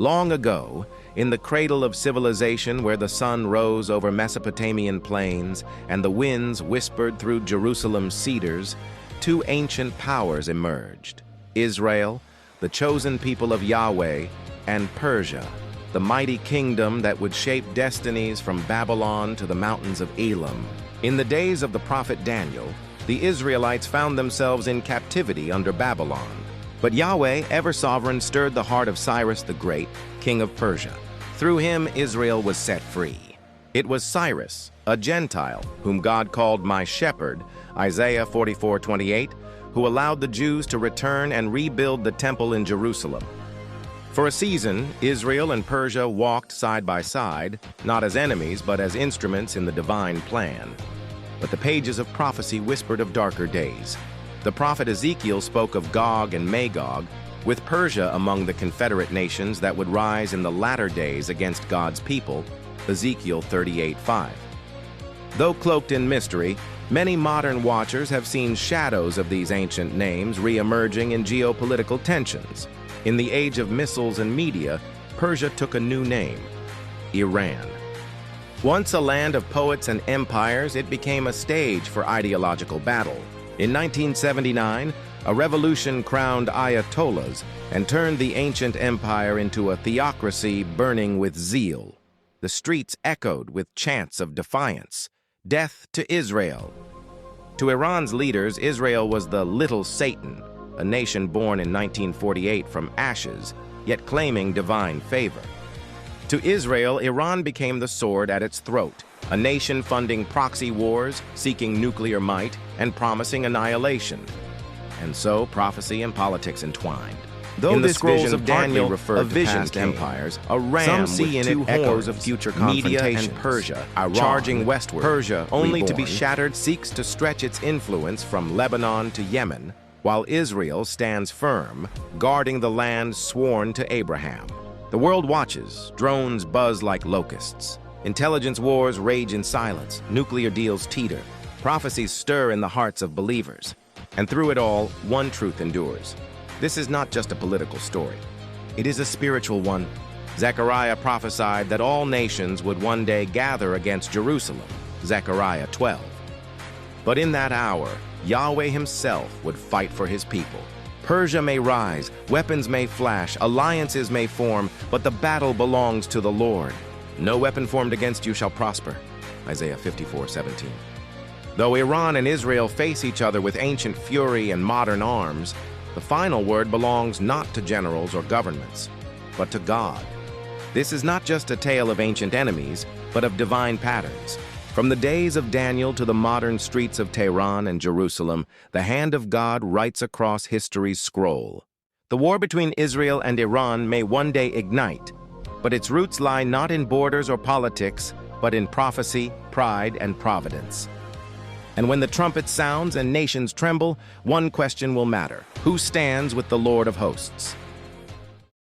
Long ago, in the cradle of civilization where the sun rose over Mesopotamian plains and the winds whispered through Jerusalem's cedars, two ancient powers emerged: Israel, the chosen people of Yahweh, and Persia, the mighty kingdom that would shape destinies from Babylon to the mountains of Elam. In the days of the prophet Daniel, the Israelites found themselves in captivity under Babylon. But Yahweh, ever sovereign, stirred the heart of Cyrus the Great, king of Persia. Through him, Israel was set free. It was Cyrus, a Gentile, whom God called my shepherd, Isaiah 44:28, who allowed the Jews to return and rebuild the temple in Jerusalem. For a season, Israel and Persia walked side by side, not as enemies, but as instruments in the divine plan. But the pages of prophecy whispered of darker days. The prophet Ezekiel spoke of Gog and Magog, with Persia among the confederate nations that would rise in the latter days against God's people, Ezekiel 38:5. Though cloaked in mystery, many modern watchers have seen shadows of these ancient names re-emerging in geopolitical tensions. In the age of missiles and media, Persia took a new name: Iran. Once a land of poets and empires, it became a stage for ideological battle. In 1979, a revolution crowned ayatollahs and turned the ancient empire into a theocracy burning with zeal. The streets echoed with chants of defiance: "Death to Israel." To Iran's leaders, Israel was the little Satan, a nation born in 1948 from ashes, yet claiming divine favor. To Israel, Iran became the sword at its throat, a nation funding proxy wars, seeking nuclear might, and promising annihilation. And so prophecy and politics entwined. Though in the scrolls of Daniel refer to past empires, a ram with two echoes of future confrontations. Media and Persia, Iran, charging westward, Persia, only to be shattered, seeks to stretch its influence from Lebanon to Yemen, while Israel stands firm, guarding the land sworn to Abraham. The world watches, drones buzz like locusts. Intelligence wars rage in silence, nuclear deals teeter, prophecies stir in the hearts of believers. And through it all, one truth endures. This is not just a political story. It is a spiritual one. Zechariah prophesied that all nations would one day gather against Jerusalem, Zechariah 12. But in that hour, Yahweh himself would fight for his people. Persia may rise, weapons may flash, alliances may form, but the battle belongs to the Lord. No weapon formed against you shall prosper, Isaiah 54:17. Though Iran and Israel face each other with ancient fury and modern arms, the final word belongs not to generals or governments, but to God. This is not just a tale of ancient enemies, but of divine patterns. From the days of Daniel to the modern streets of Tehran and Jerusalem, the hand of God writes across history's scroll. The war between Israel and Iran may one day ignite, but its roots lie not in borders or politics, but in prophecy, pride, and providence. And when the trumpet sounds and nations tremble, one question will matter: who stands with the Lord of hosts?